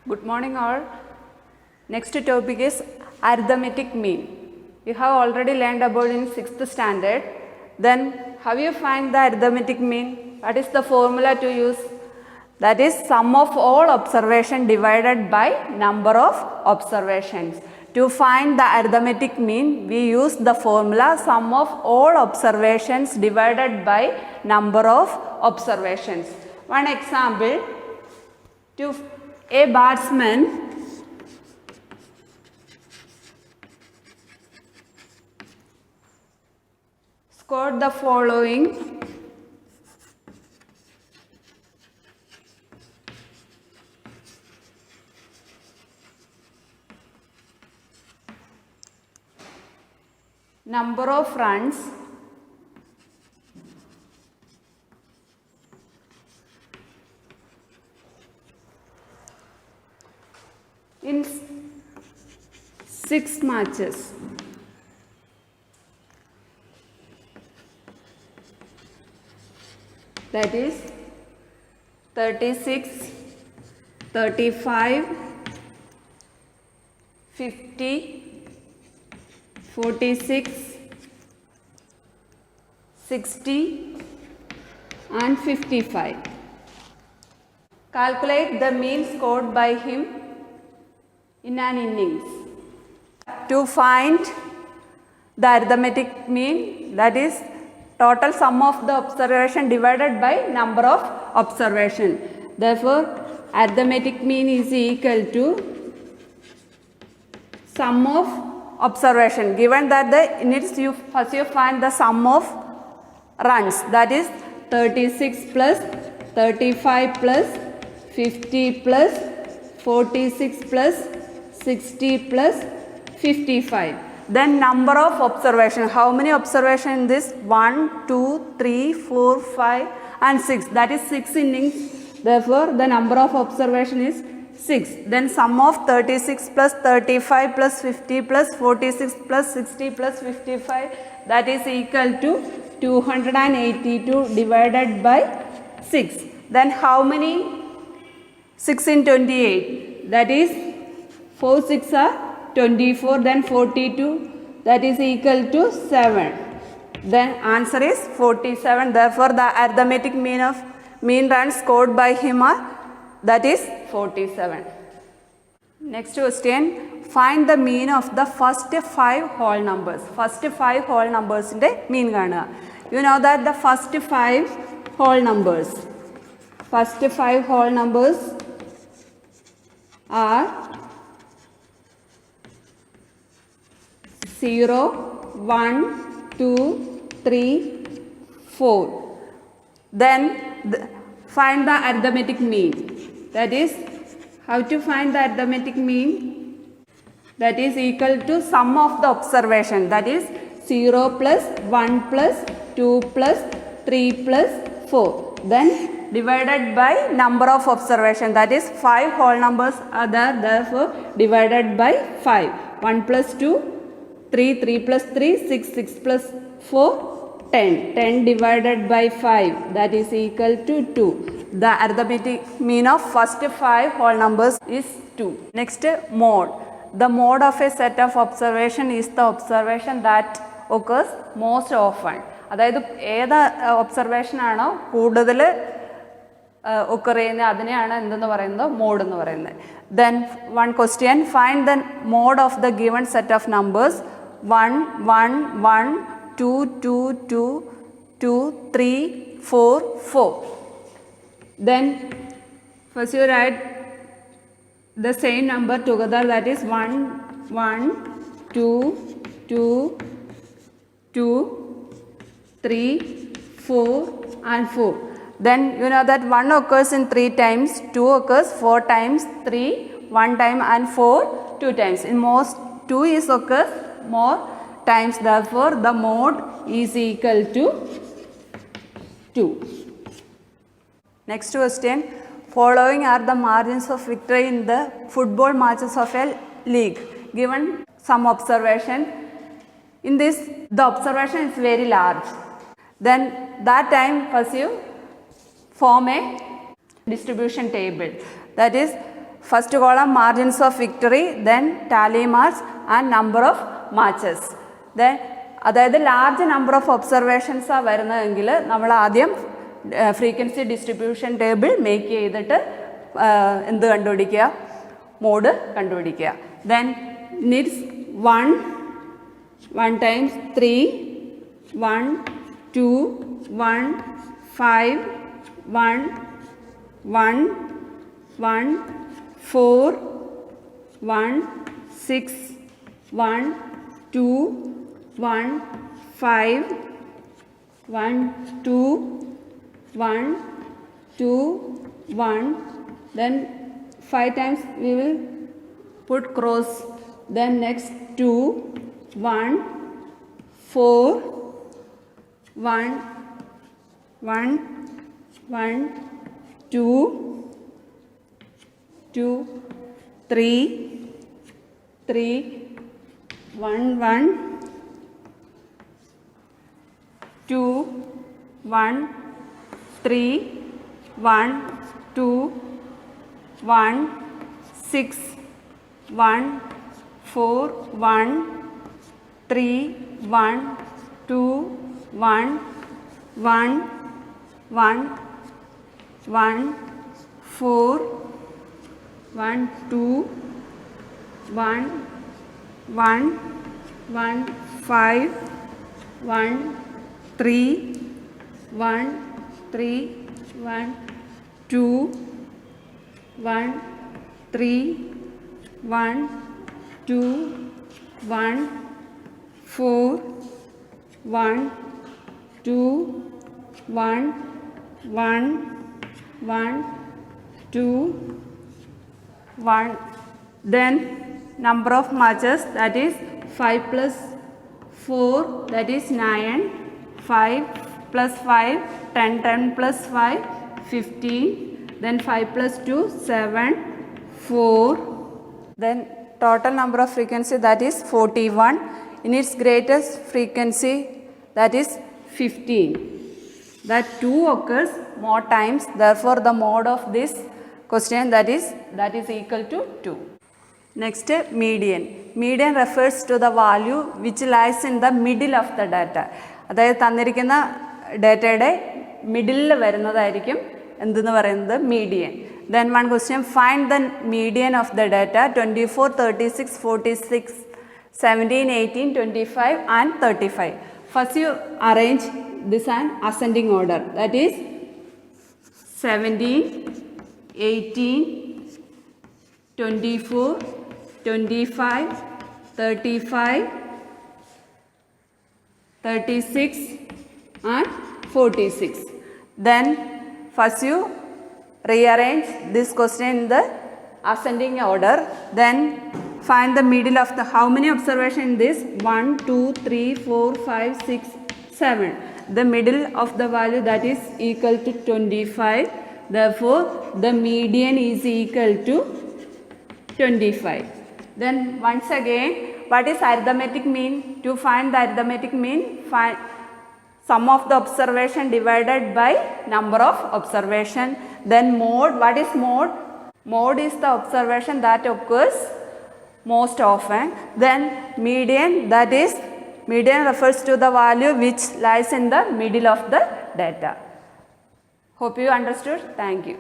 Good morning all. Next topic is arithmetic mean. You have already learned about in 6th standard. Then how you find the arithmetic mean? What is the formula to use? That is sum of all observation divided by number of observations. To find the arithmetic mean, we use the formula sum of all observations divided by number of observations. One example, to a batsman scored the following number of runs in 6 matches. That is 36, 35, 50, 46, 60 and 55. Calculate the mean scored by him in an innings. To find the arithmetic mean, that is total sum of the observation divided by number of observation. Therefore, arithmetic mean is equal to sum of observation. Given that first you find the sum of runs, that is 36 plus 35 plus 50 plus 46 plus 60 plus 55. Then number of observation. How many observation in this? 1, 2, 3, 4, 5 and 6. That is 6 innings. Therefore, the number of observation is 6. Then sum of 36 plus 35 plus 50 plus 46 plus 60 plus 55. That is equal to 282 divided by 6. Then how many? 6 in 28. That is 4 6 are 24, then 42, that is equal to 7. Then answer is 47. Therefore, the arithmetic mean runs scored by him are, that is 47. Next question, find the mean of the first 5 whole numbers. First 5 whole numbers in the mean gana. You know that the first 5 whole numbers are 0, 1, 2, 3, 4. Then find the arithmetic mean. That is, how to find the arithmetic mean? That is equal to sum of the observation. That is 0 plus 1 plus 2 plus 3 plus 4. Then divided by number of observation. That is 5 whole numbers are there. Therefore, divided by 5. 1 plus 2. 3, 3 plus 3, 6, 6 plus 4, 10. 10 divided by 5, that is equal to 2. The arithmetic mean of first 5 whole numbers is 2. Next, mode. The mode of a set of observation is the observation that occurs most often. അതായത് ഏത് observation ആണോ കൂടുതൽ occur ചെയ്യുന്നത് അതിനെയാണ് എന്തെന്ന് പറയുന്നത് mode എന്ന് പറയുന്നത്. Then one question, find the mode of the given set of numbers 1, 1, 1, 2, 2, 2, 2, 3, 4, 4. Then first you write the same number together, that is 1, 1, 2, 2, 2, 3, 4 and 4. Then you know that 1 occurs in 3 times, 2 occurs 4 times, 3 1 time and 4 2 times. In most 2 is occurs more times, therefore the mode is equal to 2. Next question, following are the margins of victory in the football matches of a league. Given some observation, in this the observation is very large. Then that time first you form a distribution table. That is first column margins of victory, then tally marks and number of matches. Then അതായത് large number of ഒബ്സർവേഷൻസാണ് വരുന്നതെങ്കിൽ നമ്മൾ ആദ്യം frequency distribution table make ചെയ്തിട്ട് എന്ത് കണ്ടുപിടിക്കുക, mode കണ്ടുപിടിക്കുക. Then needs 1 times 3, 1, 2, 1, 5, 1, 1, 1, 4, 1, 6, 1, 2, 1, 5, 1, 2, 1, 2, 1. Then 5 times we will put cross. Then next 2, 1, 4, 1, 1, 1, 2, 2, 3, 3, 1, 1, 2, 1, 3, 1, 2, 1, 6, 1, 4, 1, 3, 1, 2, 1, 1, 1, 1, 4, 1, 2, 1, 1, 1, 5, 1, 3, 1, 3, 1, 2, 1, 3, 1, 2, 1, 4, 1, 2, 1, 1, 1, 2, 1. Then number of matches, that is 5 plus 4, that is 9, 5 plus 5, 10, 10 plus 5, 15, then 5 plus 2, 7, 4, then total number of frequency, that is 41, in its greatest frequency, that is 15. That 2 occurs more times, therefore the mode of this question, that is equal to 2. Next, median. Median refers to the value which lies in the middle of the data. അതായത് തന്നിരിക്കുന്ന ഡേറ്റയുടെ മിഡിലിൽ വരുന്നതായിരിക്കും എന്തെന്ന് പറയുന്നത് median. Then one question, find the median of the data 24, 36, 46, 17, 18, 25 and 35. First you arrange this in ascending order, that is 17, 18, 24, 25, 35, 36 and 46. Then first you rearrange this question in the ascending order, then find the middle of the, how many observation in this, 1, 2, 3, 4, 5, 6, 7. The middle of the value, that is equal to 25. Therefore the median is equal to 25. Then once again, what is arithmetic mean? To find the arithmetic mean, find sum of the observation divided by number of observation. Then mode, what is mode? Mode is the observation that occurs most often. Then median, that is median refers to the value which lies in the middle of the data. Hope you understood. Thank you.